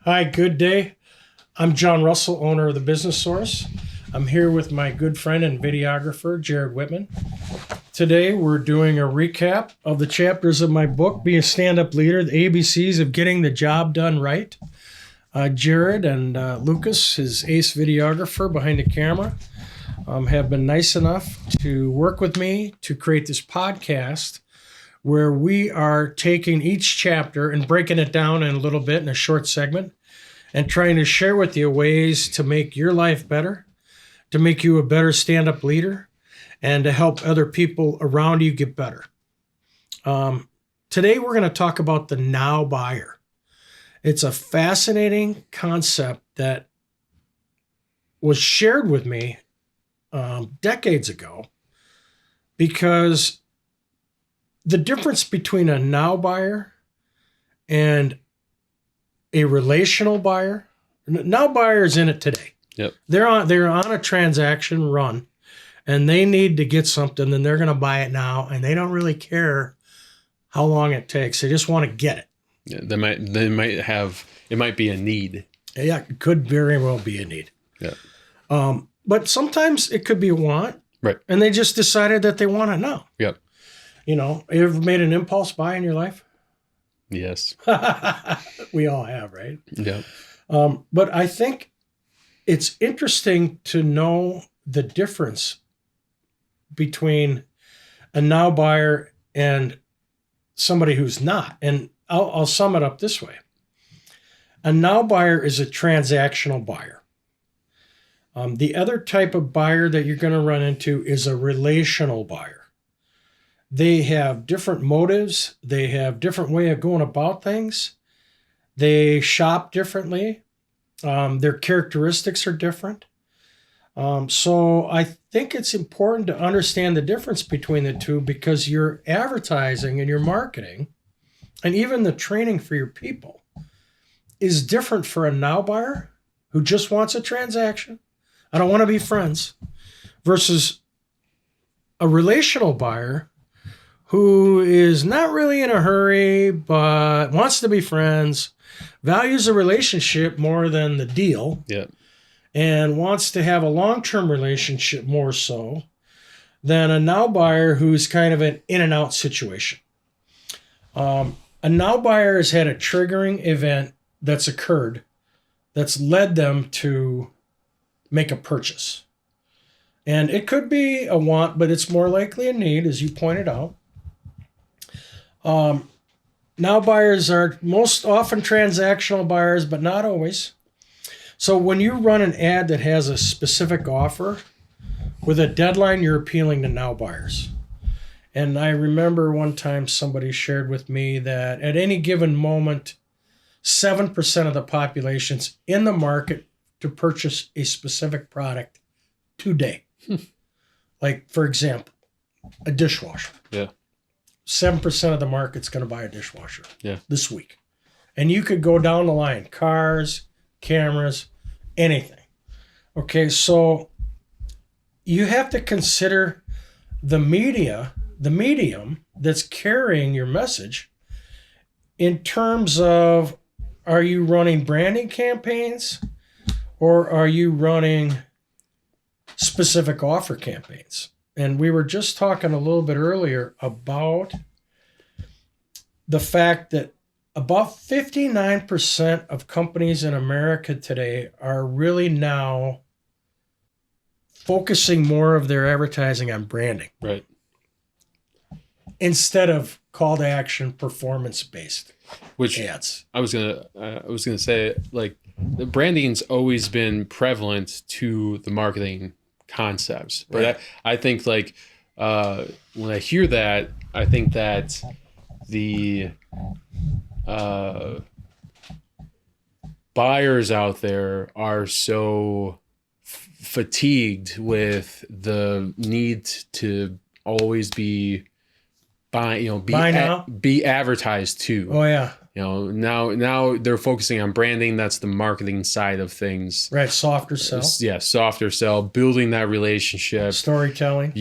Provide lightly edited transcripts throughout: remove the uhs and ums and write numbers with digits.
Hi, good day. I'm John Russell, owner of the Business Source. I'm here with my good friend and videographer, Jared Whitman. Today, we're doing a recap of the chapters of my book, Be a Stand-Up Leader, the ABCs of Getting the Job Done Right. Jared and Lucas, his ace videographer behind the camera, have been nice enough to work with me to create this podcast where we are taking each chapter and breaking it down in a little bit in a short segment and trying to share with you ways to make your life better, to make you a better stand-up leader, and to help other people around you get better. Today, we're going to talk about the now buyer. It's a fascinating concept that was shared with me decades ago, because the difference between a now buyer and a relational buyer, now buyer is in it today. Yep. They're on a transaction run, and they need to get something, and they're going to buy it now, and they don't really care how long it takes. They just want to get it. Yeah, they might have, it might be a need. Yeah, it could very well be a need. Yeah. But sometimes it could be a want. Right. And they just decided that they want it now. Yep. You know, you ever made an impulse buy in your life? Yes. We all have, right? Yeah. But I think it's interesting to know the difference between a now buyer and somebody who's not. And I'll sum it up this way. A now buyer is a transactional buyer. The other type of buyer that you're going to run into is a relational buyer. They have different motives. They have different way of going about things. They shop differently. Their characteristics are different. So I think it's important to understand the difference between the two, because your advertising and your marketing and even the training for your people is different for a now buyer who just wants a transaction. I don't want to be friends, versus a relational buyer who is not really in a hurry, but wants to be friends, values the relationship more than the deal, Yeah. and wants to have a long-term relationship more so than a now buyer who's kind of an in and out situation. A now buyer has had a triggering event that's occurred that's led them to make a purchase. And it could be a want, but it's more likely a need, as you pointed out. Now buyers are most often transactional buyers, but not always. So when you run an ad that has a specific offer with a deadline, you're appealing to now buyers. And I remember one time somebody shared with me that at any given moment, 7% of the population's in the market to purchase a specific product today. Like, for example, a dishwasher. Yeah. 7% of the market's going to buy a dishwasher this week. And you could go down the line, cars, cameras, anything. Okay, so you have to consider the medium that's carrying your message in terms of, are you running branding campaigns or are you running specific offer campaigns? And we were just talking a little bit earlier about the fact that about 59% of companies in America today are really now focusing more of their advertising on branding. Right. Instead of call to action performance-based ads. I was gonna say, like, the branding's always been prevalent to the marketing concepts, but right. I think, like, when I hear that, I think that the buyers out there are so fatigued with the need to always be be advertised to. Oh yeah. Now they're focusing on branding. That's the marketing side of things. Right. Softer sell. Yeah, softer sell, building that relationship. Storytelling.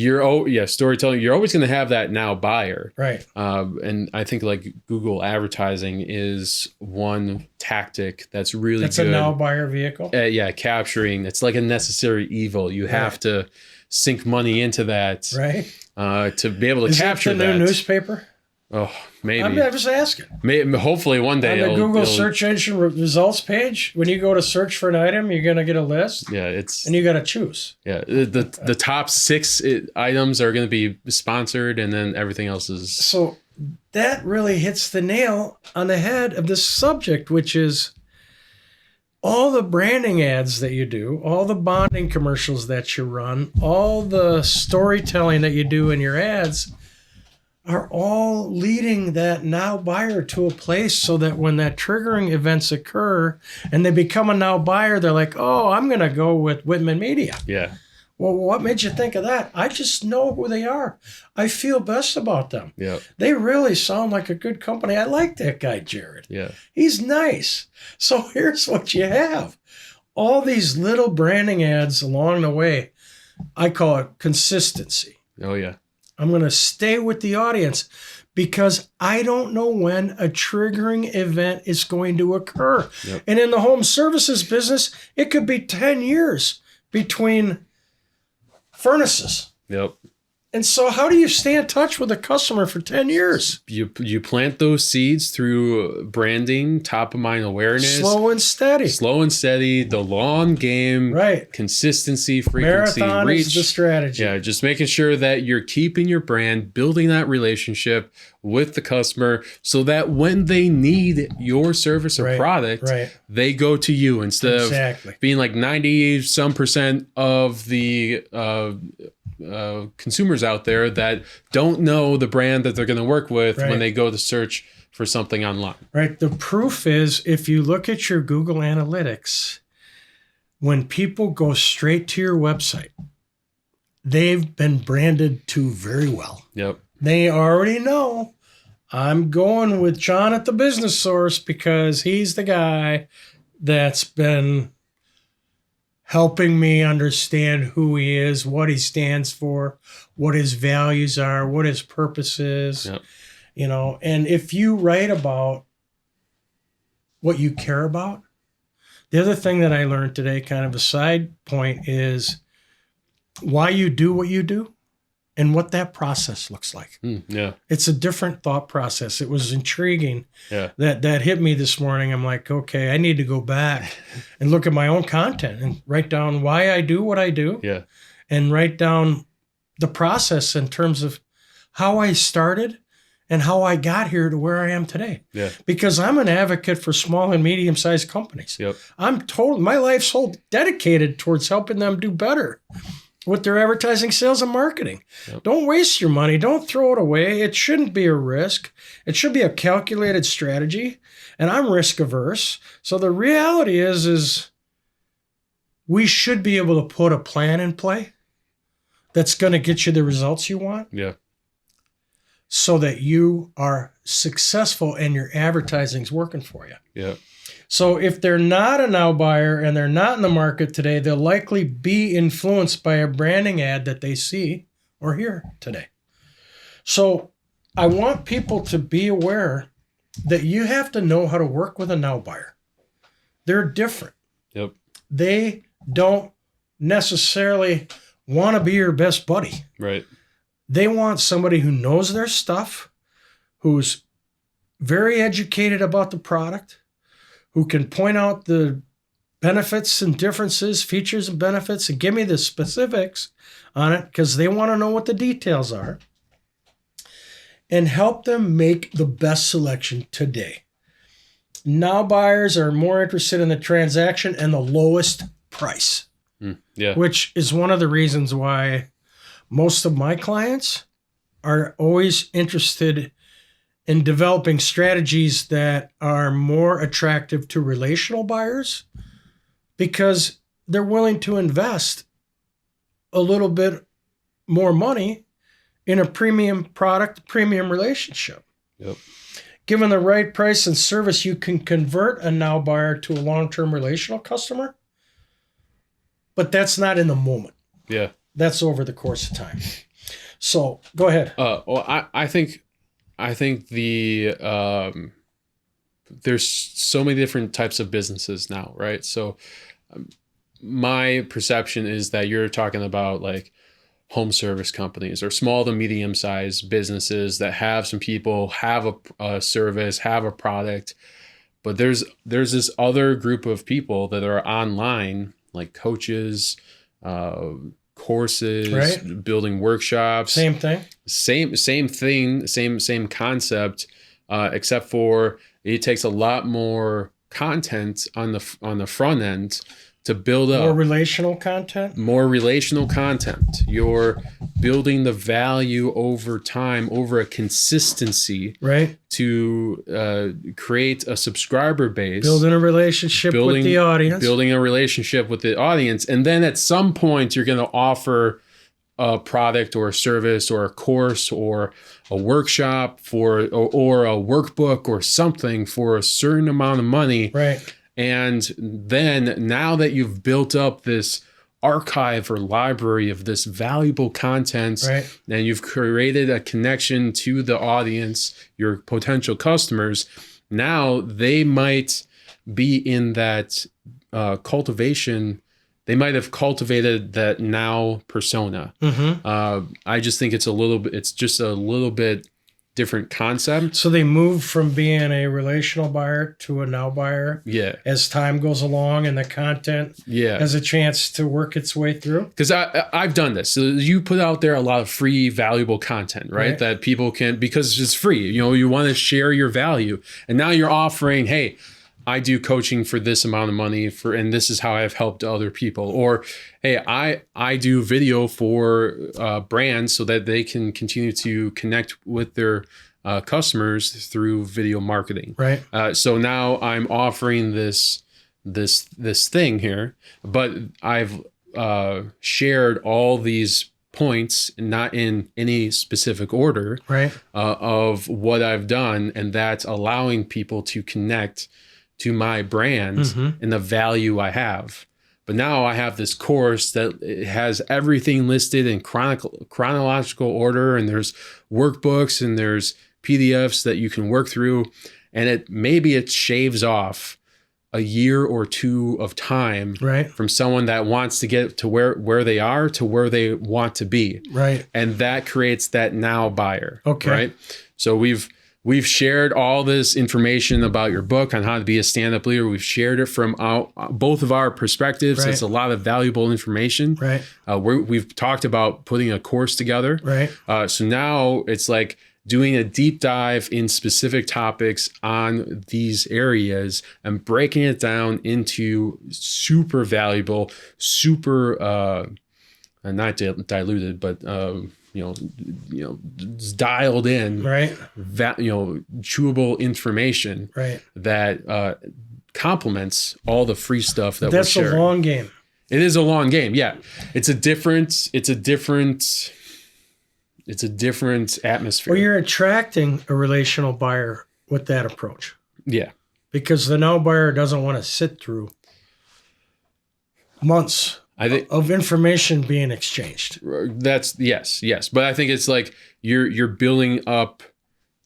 Storytelling. You're always going to have that now buyer. Right. And I think like Google advertising is one tactic that's really That's good. a now buyer vehicle. Capturing. It's like a necessary evil. You have to sink money into that. Right. To be able to capture that. Is that the new newspaper? Oh, maybe. I'm just asking. Hopefully one day. On the Google search engine results page, when you go to search for an item, you're going to get a list. Yeah, and you got to choose. Yeah, the top 6 items are going to be sponsored, and then everything else is. So that really hits the nail on the head of this subject, which is all the branding ads that you do, all the bonding commercials that you run, all the storytelling that you do in your ads are all leading that now buyer to a place so that when that triggering events occur and they become a now buyer, they're like, oh, I'm going to go with Whitman Media. Yeah. Well, what made you think of that? I just know who they are. I feel best about them. Yeah. They really sound like a good company. I like that guy, Jared. Yeah. He's nice. So here's what you have. All these little branding ads along the way. I call it consistency. Oh, yeah. I'm going to stay with the audience because I don't know when a triggering event is going to occur. Yep. And in the home services business, it could be 10 years between furnaces. Yep. And so how do you stay in touch with a customer for 10 years? You plant those seeds through branding, top of mind awareness. Slow and steady. The long game. Right. Consistency, frequency, Marathon reach. is the strategy. Yeah, just making sure that you're keeping your brand, building that relationship with the customer so that when they need your service or product, they go to you instead of being like 90% of the consumers out there that don't know the brand that they're going to work with when they go to search for something online. Right. The proof is if you look at your Google Analytics, when people go straight to your website, they've been branded to very well. Yep. They already know I'm going with John at the Business Source because he's the guy that's been helping me understand who he is, what he stands for, what his values are, what his purpose is. Yep. And if you write about what you care about, the other thing that I learned today, kind of a side point, is why you do what you do and what that process looks like. Yeah. It's a different thought process. It was intriguing. Yeah. That hit me this morning. I'm like, okay, I need to go back and look at my own content and write down why I do what I do. Yeah. And write down the process in terms of how I started and how I got here to where I am today. Yeah. Because I'm an advocate for small and medium-sized companies. Yep. My life's whole dedicated towards helping them do better with their advertising, sales, and marketing. Yep. Don't waste your money. Don't throw it away. It shouldn't be a risk. It should be a calculated strategy. And I'm risk averse. So the reality is we should be able to put a plan in play that's going to get you the results you want. Yeah. So that you are successful and your advertising's working for you. Yeah. So if they're not a now buyer and they're not in the market today, they'll likely be influenced by a branding ad that they see or hear today. So I want people to be aware that you have to know how to work with a now buyer. They're different. Yep. They don't necessarily want to be your best buddy. Right. They want somebody who knows their stuff, who's very educated about the product, who can point out the benefits and differences, features and benefits, and give me the specifics on it because they want to know what the details are, and help them make the best selection today. Now buyers are more interested in the transaction and the lowest price, which is one of the reasons why most of my clients are always interested in developing strategies that are more attractive to relational buyers because they're willing to invest a little bit more money in a premium product, premium relationship. Yep. Given the right price and service, you can convert a now buyer to a long-term relational customer, but that's not in the moment. Yeah. That's over the course of time. So go ahead. Well, I think the there's so many different types of businesses now, right? So my perception is that you're talking about like home service companies or small to medium sized businesses that have some people, have a service, have a product, but there's this other group of people that are online, like coaches, courses, right, building workshops. Same thing. Same thing, same concept, except for it takes a lot more content on the front end to build up more relational content. You're building the value over time, over a consistency, right, to create a subscriber base, building a relationship with the audience, and then at some point you're going to offer a product or a service or a course or a workshop or a workbook or something for a certain amount of money, right. And then now that you've built up this archive or library of this valuable content, right, and you've created a connection to the audience, your potential customers, now they might be in that cultivation. They might have cultivated that now persona. Mm-hmm. I just think it's just a little bit different concept. So they move from being a relational buyer to a now buyer. Yeah. As time goes along and the content has a chance to work its way through. Because I've done this. So you put out there a lot of free, valuable content, right? That people can, because it's free. You want to share your value. And now you're offering, hey, I do coaching for this amount of money and this is how I've helped other people. Or, hey, I do video for brands so that they can continue to connect with their customers through video marketing. Right. So now I'm offering this thing here, but I've shared all these points, not in any specific order, right, of what I've done, and that's allowing people to connect to my brand and the value I have. But now I have this course that it has everything listed in chronological order, and there's workbooks and there's PDFs that you can work through, and maybe it shaves off a year or two of time, right, from someone that wants to get to where they are to where they want to be. Right. And that creates that now buyer. Okay. Right. So we've shared all this information about your book on how to be a stand-up leader. We've shared it from both of our perspectives. Right. It's a lot of valuable information. Right. We've talked about putting a course together. Right. So now it's like doing a deep dive in specific topics on these areas and breaking it down into super valuable, super not diluted, but dialed in, right, chewable information, right, that complements all the free stuff that that's we're sharing. A long game. It is a long game. Yeah. It's a different atmosphere. Well, you're attracting a relational buyer with that approach. Yeah. Because the now buyer doesn't want to sit through months of information being exchanged. That's yes. But I think it's like you're building up.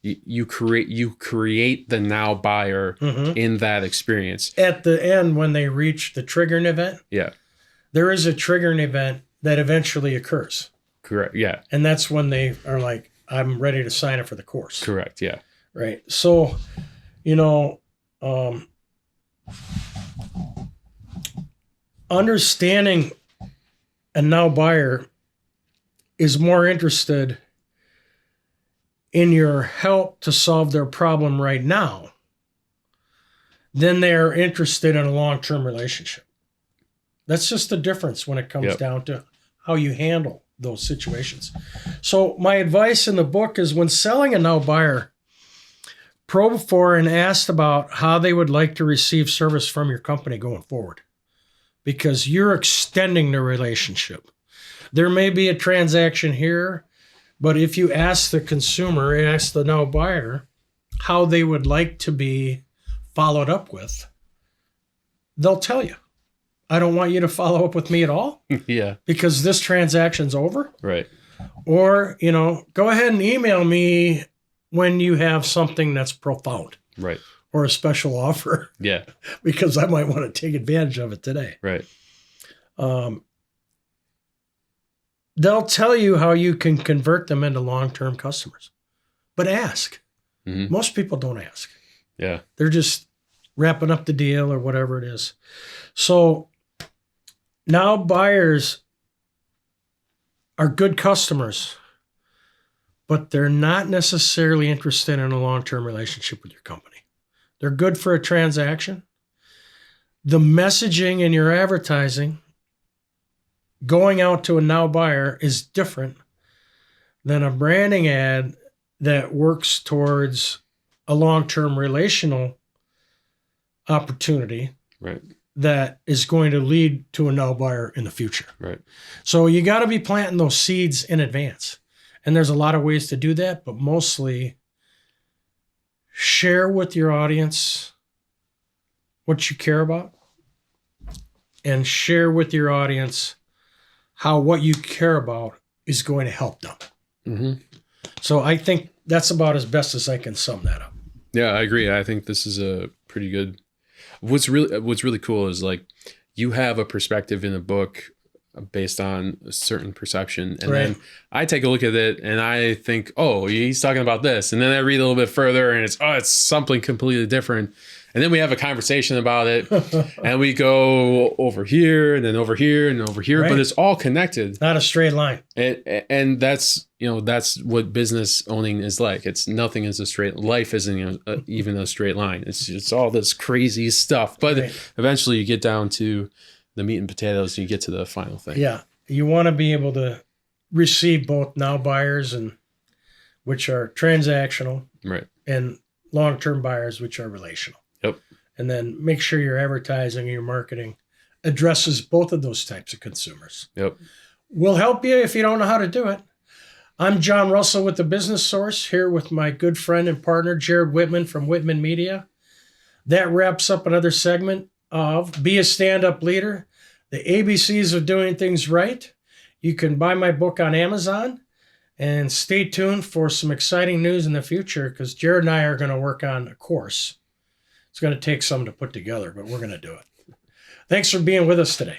You create the now buyer in that experience. At the end, when they reach the triggering event, there is a triggering event that eventually occurs. Correct. Yeah. And that's when they are like, I'm ready to sign up for the course. Correct. Yeah. Right. So, understanding a now buyer is more interested in your help to solve their problem right now than they're interested in a long-term relationship. That's just the difference when it comes down to how you handle those situations. So my advice in the book is, when selling a now buyer, probe for and ask about how they would like to receive service from your company going forward, because you're extending the relationship. There may be a transaction here, but if you ask the consumer, ask the now buyer, how they would like to be followed up with, they'll tell you, I don't want you to follow up with me at all Yeah. because this transaction's over. Right. Or, go ahead and email me when you have something that's profound. Right. Or a special offer. Yeah. Because I might want to take advantage of it today. Right. They'll tell you how you can convert them into long-term customers. But ask. Mm-hmm. Most people don't ask. Yeah. They're just wrapping up the deal or whatever it is. So now buyers are good customers, but they're not necessarily interested in a long-term relationship with your company. They're good for a transaction. The messaging in your advertising going out to a now buyer is different than a branding ad that works towards a long-term relational opportunity. Right. That is going to lead to a now buyer in the future. Right. So you got to be planting those seeds in advance. And there's a lot of ways to do that, but mostly share with your audience what you care about and share with your audience how what you care about is going to help them. Mm-hmm. So I think that's about as best as I can sum that up. Yeah, I agree. I think this is a pretty good. What's really cool is like you have a perspective in a book based on a certain perception, and Right. then I take a look at it and I think, oh, he's talking about this, and then I read a little bit further and it's something completely different, and then we have a conversation about it, and we go over here and then over here and over here, Right. but it's all connected. Not a straight line. And that's that's what business owning is like. It's nothing is a straight. Life isn't even a straight line. It's all this crazy stuff. But Right. eventually, you get down to the meat and potatoes. You get to the final thing. Yeah. You want to be able to receive both now buyers and which are transactional, Right. and long-term buyers, which are relational. Yep. And then make sure your advertising and your marketing addresses both of those types of consumers. Yep. We'll help you if you don't know how to do it. I'm John Russell with The Business Source, here with my good friend and partner, Jared Whitman from Whitman Media. That wraps up another segment of Be a Stand-Up Leader, the ABCs of doing things right. You can buy my book on Amazon, and stay tuned for some exciting news in the future because Jared and I are going to work on a course. It's going to take some to put together, but we're going to do it. Thanks for being with us today.